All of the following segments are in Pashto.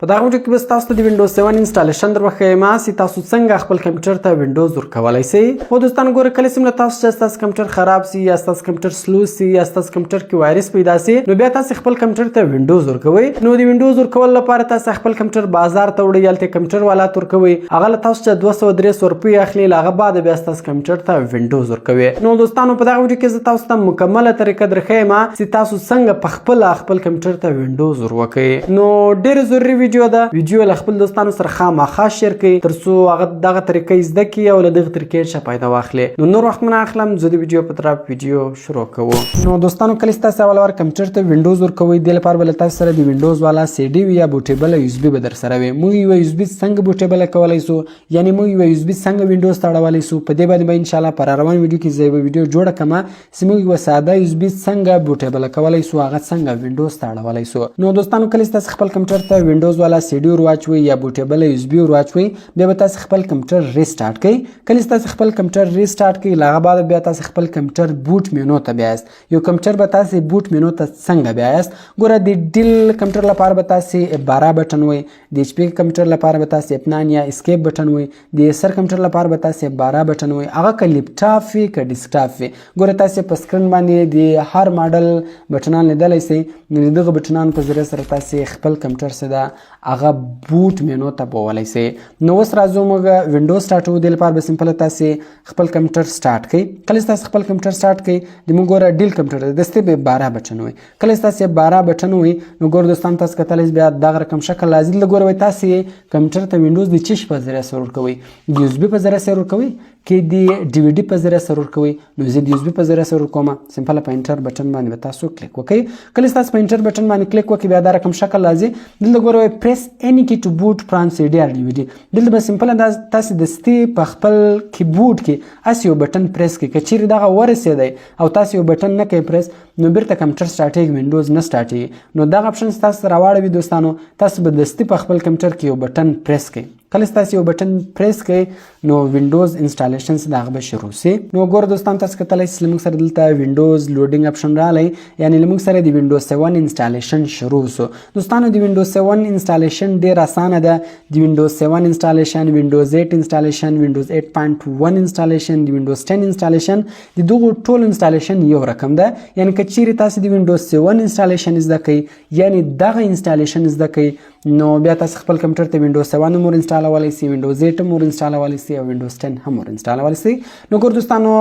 په دغه ویډیو کې به تاسو ته د وینډوز 7 انسټالیشن درخوایم چې تاسو څنګه خپل کمپیوټر ته وینډوز ورکولای شئ. خو دوستانو ګوره کله چې تاسو چې تاسو کمپیوټر خراب شي یا تاسو کمپیوټر سلو شي یا تاسو کمپیوټر کې وایرس پیدا شي نو بیا تاسو خپل کمپیوټر ته وینډوز ورکوي. نو د وینډوز ورکول لپاره تاسو خپل کمپیوټر بازار ته وړئ یالته کمپیوټر والا ورکوي هغه تاسو چې 200-300 روپۍ اخلي هغه بعد بیا تاسو کمپیوټر ته وینډوز ورکوي. نو دوستانو په دغه ویډیو کې زه تاسو ته مکمله طریقه درخوایم چې تاسو څنګه په خپل کمپیوټر ته وینډوز ورکوي. نو ډېر ضروري ویډیو ده. ویډیو خپل دوستانو سره خامخا شیر کړئ ترڅو هغه دغه طریقې زده کړي او له دغه طریقې څخه فایده واخلي. نو نور وخت نه اخلم زه د ویډیو په طرف ویډیو شروع کوم. نو دوستانو کله چې تاسو اول کمپیوټر ته وینډوز ورکوي د لپاره بل تاسو سره د وینډوز والا سی ډي یا بوټیبل یو اس بي به در سره وي. موږ یو اس بي څنګه بوټیبل کولای شو یعنی موږ یو اس بي څنګه وینډوز ته اړولای شو په دې باندې ان شاء الله پر روان ویډیو کې زه ویډیو جوړه کوم چې موږ یو ساده یو اس بي څنګه بوټیبل کولای شو هغه څنګه وینډوز ته اړولای شو. نو دوستانو کله چې تاسو خپل کمپیوټر ته وینډوز والا سی ډي ورواچوي یا بوټیبل یو اس بي ورواچوي بیا به تاسو خپل کمپیوټر ریسټارټ کړئ. کله چې تاسو خپل کمپیوټر ریسټارټ کړئ هغه بعد بیا تاسو خپل کمپیوټر بوټ مینو ته بیاست. یو کمپیوټر به تاسو بوټ مینو ته څنګه بیاست ګوره د ډیل کمپیوټر لپاره به تاسو 12 بٹن وي د ایچ پی کمپیوټر لپاره به تاسو F9 یا اسکیپ بٹن وي د ایسر کمپیوټر لپاره به تاسو 12 بٹن وي هغه ک لیپټاپ وي ک ډیسکټاپ وي. ګوره تاسو په سکرین باندې د هر ماډل بٹنان لیدلای شئ. نو دغه بٹنان په ذریعہ سره تاسو خپل کمپیوټر سره هغه بوټ مینو ته بولای شئ. نو اوس راځو موږ وینډوز سٹارټ وو د لپاره به سمپل تاسو خپل کمپیوټر سٹارټ کړئ. کله تاسو خپل کمپیوټر سٹارټ کړئ د موږ ګوره ډیل کمپیوټر د ستې به 12 بٹن وي. کله تاسو 12 بٹن وي نو ګوره دوستان تاسو کتلای بیا دغه رقم شکل لازم لګوره تاسو کمپیوټر ته وینډوز د چش په ذریعہ سره ورکوي د یو اس بي په ذریعہ سره ورکوي کې د ډي وی ډي په ذریعہ سره ورکوي. نو زه د یو اس بي په ذریعہ سره ورکوم سمپل په انټر بٹن باندې تاسو کلیک وکړئ. کله تاسو په انټر بٹن باندې کلیک وکړئ بیا دا رقم شکل لازم دلته ګوره پریس اني کی ټو بوت فرام سی ډي ار ډي وی ډي دلته به سمپل تاسو د ستې په خپل کیبورډ کې اس یو بٹن پریس کړئ. کچیر دغه ورسېدی او تاسو یو بٹن نه کوي پریس نو بیرته کمپیوټر سٹارټیږي وینډوز نه سٹارټیږي. نو دغه اپشن تاسو راوړوي دوستانو تاسو به د ستې په خپل کمپیوټر کې یو بٹن پریس کړئ. کله تاسو یو بٹن پریس کړئ نو وینډوز انسټالیشن دغه به شروع شي. نو ګوره دوستان تاسو کتلای شئ لمونږ سره دلته وینډوز لوډینګ اپشن رالی یعنی لمونږ سره د وینډوز 7 انسټالیشن شروع شو. دوستانو د وینډوز 7 انسټالیشن ډیر اسانه ده. د وینډوز 7 انسټالیشن وینډوز 8 انسټالیشن وینډوز 8.1 انسټالیشن د وینډوز 10 انسټالیشن د دغه ټول انسټالیشن یو رقم ده. یعنی کچېرې تاسو د وینډوز 7 انسټالیشن زده کړئ یعنی دغه انسټالیشن زده کړئ نو بیا تاسو خپل کمپیوټر ته وینډوز 7 هم انسټالولی شئ وینډوز 8 هم انسټالولی شئ او وینډوز 10 هم انسټالولی شئ. نو ګور دوستانو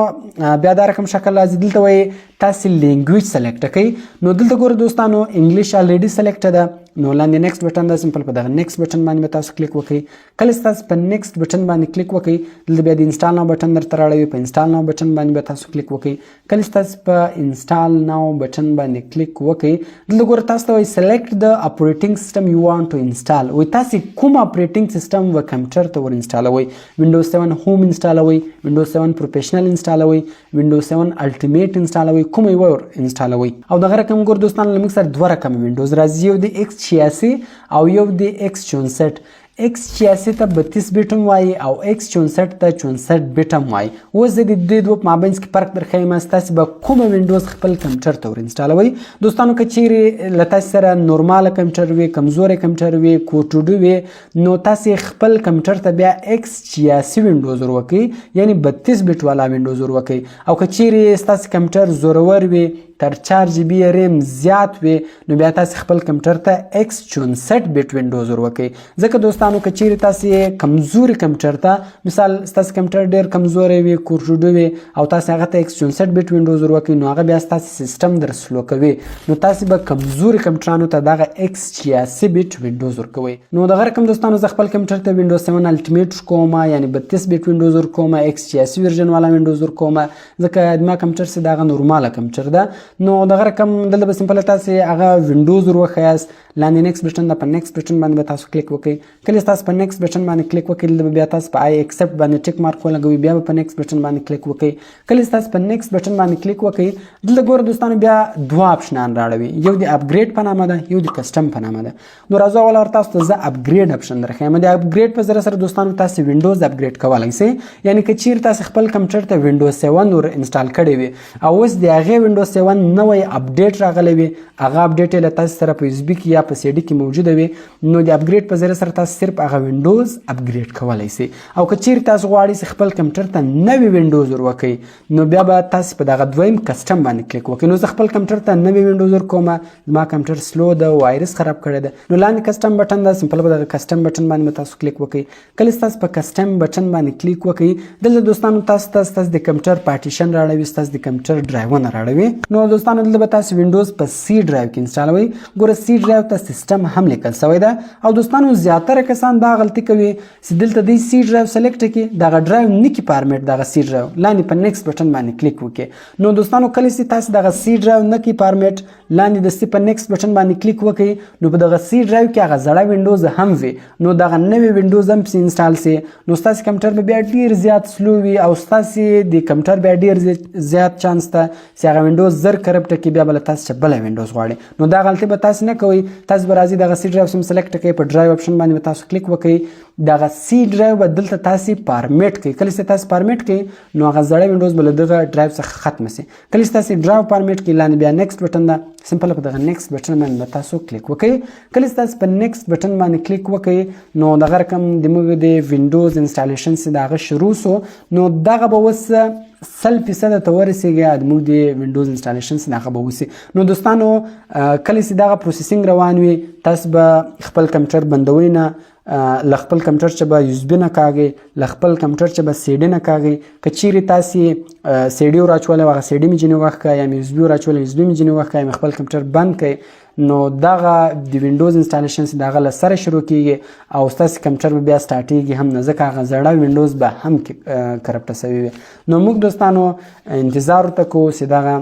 بیا دا رقم شکل راځي دلته وایي تاسو لینګویج سلیکټ کړئ. نو دلته ګور دوستانو انګلیش الریډي سلیکټ ده. نو لاندې نیکسټ بٹن ده سمپل په دغه نیکسټ بٹن باندې تاسو کلیک وکړئ. کله تاسو په نیکسټ بٹن باندې کلیک وکړئ دلته بیا د انسټال ناو بٹن درته راړوي په انسټال ناو بٹن باندې تاسو کلیک وکړئ. کله تاسو په انسټال ناو بٹن باندې کلیک وکړئ دلته ګور تاسو ته وایي سلیکټ د اپریټینګ سیستم یو وانټ ټو انسټال وایي تاسو کوم اپریټینګ سیستم و کمپیوټر ته ور انسټالوئ. وینډوز 7 هوم انسټالوئ وینډوز 7 پروفیشنل انسټالوئ وینډوز 7 الټیمیټ انسټالوئ کوم یو ور انسټالوئ. او دغه رقم ګور دوستان لمږ سره دوه رقم وینډوز راځي یو د X86 او یو د X64. X86 ته 32 بیټ هم وایي او X64 ته 64 بیټ هم وایي. اوس زه د دې دوه مابینځ کې فرق درښیم تاسو به کومه وینډوز خپل کمپیوټر ته ور انسټالوئ. دوستانو که چیرې له تاسو سره نورماله کمپیوټر وي کمزوری کمپیوټر وي کوټوډو وي نو تاسو خپل کمپیوټر ته بیا X86 وینډوز ور وکړئ یعنی 32 بیټ والا وینډوز ور وکړئ. او که چیرې ستاسو کمپیوټر زورور وي تر 4 جی بی ریم زیات وي نو بیا تاسو خپل کمپیوټر ته X64 بیټ وینډوز ور وکړئ. ځکه دوستانو که چیرې تاسو کمزوري کمپیوټر ته مثال ستاسو کمپیوټر ډیر کمزوری وي کوټوډو وي او تاسو هغه ته X64 بیټ وینډوز ور وکړئ نو هغه بیا ستاسو سیستم در سلو کوي نو تاسو به کمزوري کمپیوټرانو ته دغه X86 بیټ وینډوز ورکوي. نو دغه رقم دوستانو زه خپل کمپیوټر ته وینډوز 7 الټیمیټ کوم یعنی 32 بیټ وینډوز ور کوم X86 ورژن والا وینډوز ور کوم ځکه ما کمپیوټر سره دغه نورماله کمپیوټر ده. نو دغه رقم دلته به سمپل تاسو هغه وینډوز ور وخیاست لاندې نیکسټ بٹن د په نیکسټ بٹن باندې به تاسو کلیک وکړئ. کله تاسو په نیکسټ بٹن باندې کلیک وکړئ بیا تاسو په آی ایکسپټ باندې ټیک مارک ولګوئ بیا په نیکسټ بٹن باندې کلیک وکړئ. کله تاسو په نیکسټ بٹن باندې کلیک وکړئ دلته ګوره دوستانو بیا دوه اپشنان راړوي یو د اپګریډ په نامه ده یو د کسټم په نامه ده. نو راځو اول ور تاسو ته زه اپګریډ اپشن درخوایم. د اپګریډ په ذریعہ سره دوستانو تاسو وینډوز اپګریډ کولای شئ یعنی که چیرې تاسو خپل کمپیوټر ته وینډوز 7 ور انسټال کړی وي او اوس د هغې وینډوز 7 نوی اپډیټ راغلی وي هغه اپډیټ یې له تاسو سره په USB کې یا په CD کې موجوده وي نو د اپګریډ په ذریعه سره تاسو صرف هغه وینډوز اپګریډ کولی شئ او که چیرې تاسو غواړئ چې خپل کمپیوټر ته نوی وینډوز ور وکړئ نو بیا به تاسو په دغه دویم کسټم باندې کلیک وکړئ نو زه خپل کمپیوټر ته نوی وینډوز ور کوم زما کمپیوټر سلو ده وایرس خراب کړی ده نو لاندې کسټم بټن ده سمپل به دغه کسټم بټن باندې تاسو کلیک وکړئ کله تاسو په کسټم بټن باندې کلیک وکړئ دلته دوستانو تاسو د کمپیوټر پارټیشن راړوي تاسو د کمپیوټر ډرایوونه راړوي نو دوستانو دلته به تاسو وینډوز په سی ډرایو کې انسټالوي ګوره سی ډرایو ته سیستم هم لیکل شوی ده او دوستانو زیاتره کسان دا غلطي کوي چې دلته د سی ډرایو سلیکټ کړي دغه ډرایو نه کی فارمیټ دغه سی ډرایو لاندې په نیکسټ بټن باندې کلیک وکړئ نو دوستانو کله چې تاسو دغه سی ډرایو نه کی فارمیټ لاندې د سی په نیکسټ بټن باندې کلیک وکړئ نو په دغه سی ډرایو کې هغه زړه وینډوز هم وي نو دغه نوی وینډوز هم پسې انسټال سي نو ستاسو کمپیوټر به بیا ډیر زیات سلو وي او ستاسو د کمپیوټر بیا ډیر زیات چانس ته چې هغه وینډوز زر کرپټ کړي بیا بل تاسو چې بل وینډوز غواړي نو دا غلطي به تاسو نه کوئ تاسو به راځي دغه سی ډرایو سم سلیکټ کړئ په ډرایو اپشن باندې تاسو کلیک وکړئ دغه سی ډرایو به دلته تاسو فارمیټ کړئ کله چې تاسو فارمیټ کړئ نو هغه زړه وینډوز به له دغه ډرایو څخه ختم شي کله چې تاسو ډرایو فارمیټ کړئ لاندې بیا نیکسټ بټن ده سمپل په دغه نیکسټ بټن باندې تاسو کلیک وکړئ کله چې تاسو په نیکسټ بټن باندې کلیک وکړئ نو دغه رقم د موږ د وینډوز انسټالیشن سره دغه شروع سو نو دغه به وس 100% ته ورسیږي د موږ د وینډوز انسټالیشن سره دغه به وسی نو دوستانو کله چې دغه پروسیسینګ روان وي تاسو به خپل کمپیوټر بندوي نه ل خپل کمپیوټر چې به USB نه کاږي ل خپل کمپیوټر چې به CD نه کاږي کچيري تاسو CD راچول هغه CD می جنې وخت یا USB راچول USB می جنې وخت خپل کمپیوټر بند کړئ نو دغه د وینډوز انسټالیشن سره دغه سره شروع کیږي او تاسو کمپیوټر بیا سٹارټیږي هم نه ځکه هغه زړه وینډوز به هم کرپټ شوی وي نو موږ دوستانو انتظار وکړو چې دغه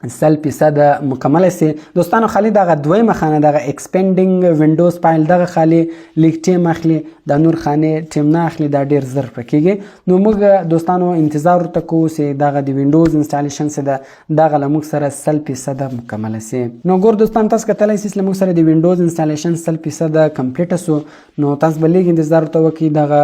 100% مکمل سي دوستانو خالي دغه دویمه خانه دغه ایکسپینډینګ وینډوز فایل دغه خالي لیک ټیم اخلي د نور خانه ټیم نه اخلي دا ډیر زر پکېږي نو موږ دوستانو انتظار وکړو چې دغه د وینډوز انسټالیشن سره دغه لمک سره 100% مکمل سي نو ګور دوستان تاسو کتلای شئ چې لمک سره د وینډوز انسټالیشن 100% کمپلیټ سو نو تاسو بل لیک انتظار وکړئ دغه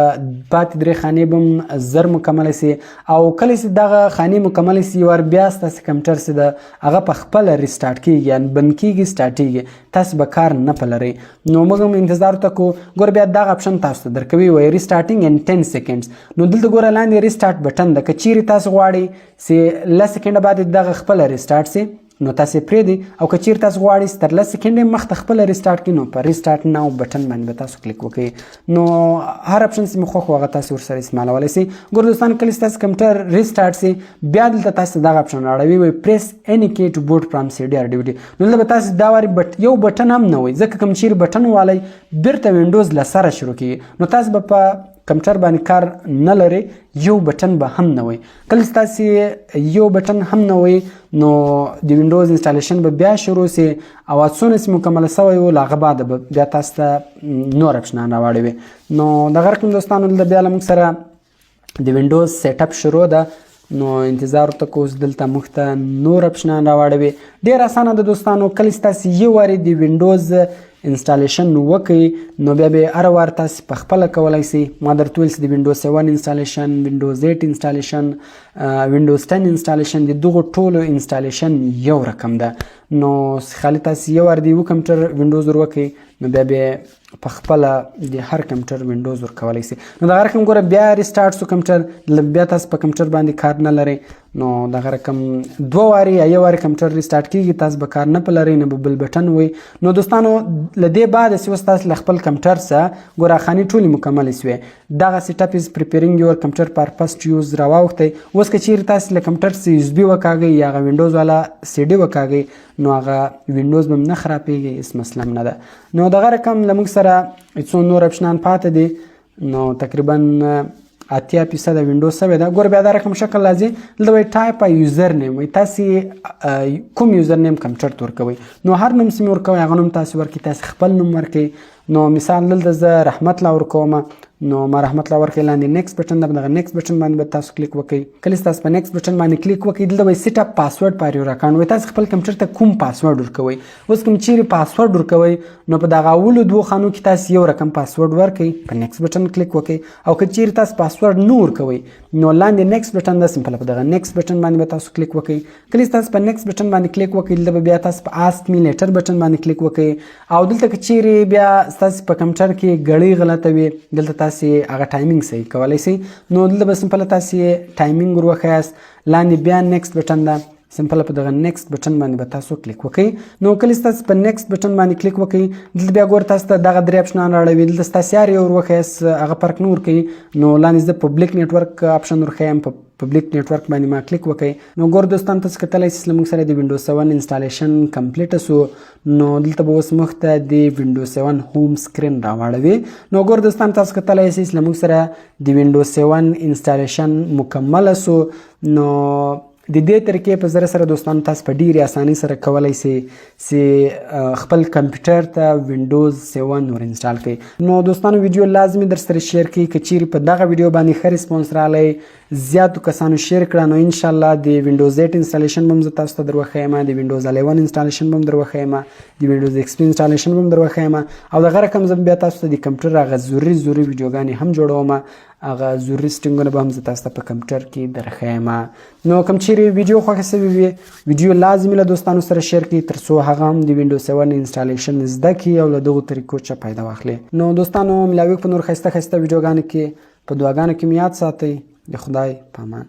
پات درې خانه بم زر مکمل سي او کله چې دغه خانه مکمل سي ور بیا تاسو کمپیوټر سره هغه په خپل ریسټارټ کیږي ان بند کیږي سټارټیږي تاسو به کار نه پلرئ نو موږ هم انتظار وکړو ګور بیا دغه اپشن تاسو درکوي وای ریسټارټینګ ان 10 سیکنډز نو دلته ګور لاندې ریسټارټ بټن د کچيري تاسو غواړئ چې ل سکند بعد دغه خپل ریسټارټ سي نو تاسو پرې دی او کچیر تاسو غواړئ تر لس سکند مخ خپل ریسټارټ کینو پر ریسټارټ ناو بټن باندې تاسو کلیک وکړئ نو هر اپشن سم خو هغه تاسو ور سره استعمالولای شئ ګور دوستان کله تاسو کمپیوټر ریسټارټ سي بیا دلته تاسو دغه اپشن راړوي وي پریس اني کی ټو بوت فرام CD or DVD نو دلته تاسو دا وری یو بټن هم نه وي ځکه کوم چیر بټن والی بیرته وینډوز لسره شروع کیږي نو تاسو په کمپیوټر باندې کار نه لري یو بټن به هم نه وي کله تاسو یو بټن هم نه وي نو د وینډوز انسټالیشن به بیا شروع سي او څونه چې مکمل شوی و لاغه بعد بیا تاسو ته نور اپشنان راوړي نو دغه رقم دوستانو د بیا لمک سره د وینډوز سیټ اپ شروع ده نو انتظار وکړو دلته مخته نور اپشنان راوړي ډیر اسانه ده دوستانو کله تاسو یو وری د وینډوز انسټالیشن وکړئ نو بیا به هر وار تاسو په خپل کولای شئ ما درته ویل چې د وینډوز 7 انسټالیشن وینډوز 8 انسټالیشن وینډوز 10 انسټالیشن د دغه ټولو انسټالیشن یو رقم ده نو خالي تاسو یو ور دی کمپیوټر وینډوز ور وکړئ نو بیا په خپل د هر کمپیوټر وینډوز ور کولای شئ نو دا رقم ګوره بیا ریسټارټ سو کمپیوټر بیا تاسو په کمپیوټر باندې کار نه لري نو دا رقم دوه واری یو واری کمپیوټر ریسټارټ کیږي تاسو به کار نه پلري نه بل بټن وي نو دوستانو لدې بعد چې تاسو خپل کمپیوټر سره ګوره خاني ټولي مکمل شوي دغه سیټ اپ از پریپیرینګ یور کمپیوټر پر فرست یوز راوخته اوس که چیرې تاسو له کمپیوټر سره USB وکاږئ یا وینډوز والا CD وکاږئ نو هغه وینډوز به نه خرابېږي اس مسله نه ده نو دغه رقم لمک سره څو نور اپشنان پاتې دي نو تقریبا 80% وینډوز سوی ده ګور بیا دا رقم شکل راځي دلته وایي ټایپ یوزر نیم وایي تاسو کوم یوزر نیم کمپیوټر ته ورکوئ نو هر نوم سم ورکوئ هغه نوم تاسو ورکړئ تاسو خپل نوم ورکړئ نو مثال دلته زه رحمت الله ورکوم، نو ما رحمت الله ورکړی، لاندې نیکسټ بټن ده، دغه نیکسټ بټن باندې به تاسو کلیک وکړئ. کله چې تاسو په نیکسټ بټن باندې کلیک وکړئ دلته به سیټ اپ پاسورډ فار یور اکاونټ وایي تاسو خپل کمپیوټر ته کوم پاسورډ ورکوئ. اوس کوم چیرې پاسورډ ورکوئ نو په دغه اولو دوو خانو کې تاسو یو رقم پاسورډ ورکړئ، په نیکسټ بټن کلیک وکړئ. او که چیرې تاسو پاسورډ نه ورکوئ نو لاندې نیکسټ بټن ده، سمپل په دغه نیکسټ بټن باندې به تاسو کلیک وکړئ. کله چې تاسو په نیکسټ بټن باندې کلیک وکړئ دلته به بیا تاسو په آسک می لیټر بټن باندې کلیک وکړئ. او دلته که چیرې بیا تاسو په کمپیوټر کې ګړۍ غلطه وي دلته تاسو هغه ټایمینګ صحیح کولی شئ. نو دلته به سمپل تاسو ټایمینګ ور وښیاست، لاندې بیا نیکسټ بټن ده، سمپل په دغه نیکسټ بټن باندې به تاسو کلیک وکړئ. نو کله چې تاسو په نیکسټ بټن باندې کلیک وکړئ دلته بیا ګوره تاسو ته دغه درې اپشنان راوړي، دلته تاسو هر یو ور وښیاست هغه فرق نه ورکوي. نو لاندې زه پبلیک نیټورک اپشن ورښیم، په پبلیک نیټورک باندې ما کلیک وکړئ. نو ګوره دوستان تاسو کتلی شئ چې موږ سره د وینډوز 7 انسټالیشن کمپلیټ سو. نو دلته به اوس موږ ته د وینډوز 7 هوم سکرین راوړوي. نو ګوره دوستان تاسو کتلی شئ چې موږ سره د وینډوز 7 انسټالیشن مکمل سو. نو د دې طریقې په ذریعه سره دوستانو تاسو په ډیرې اسانۍ سره کولی شئ چې خپل کمپیوټر ته وینډوز 7 ور انسټال کړئ. نو دوستانو ویډیو لازمي در سره شیر کړئ، که چیرې په دغه ویډیو باندې ښه ریسپانس راغلی زیاتو کسانو شیر کړه نو انشاءالله د وینډوز 8 انسټالیشن به هم زه تاسو ته در وښیم، د وینډوز 11 انسټالیشن به هم در وښیم، د وینډوز XP انسټالیشن به هم در وښیم. او دغه رقم زه بیا تاسو ته د کمپیوټر هغه ضروري ویډیوګانې هم جوړوم، هغه ضروري سټینګونه به هم زه تاسو ته په کمپیوټر کې درښیم. نو کوم چیرې ویډیو خوښه شوې وي ویډیو لازمي له دوستانو سره شیر کړئ تر څو هغه هم د وینډوز 7 انسټالیشن زده کړي او له دغو طریقو څخه فایده واخلي. نو دوستانو ملاوي په نور ښایسته ویډیوګانو کې په دعاګانو کې مې یاد ساتئ. د خدای په امان.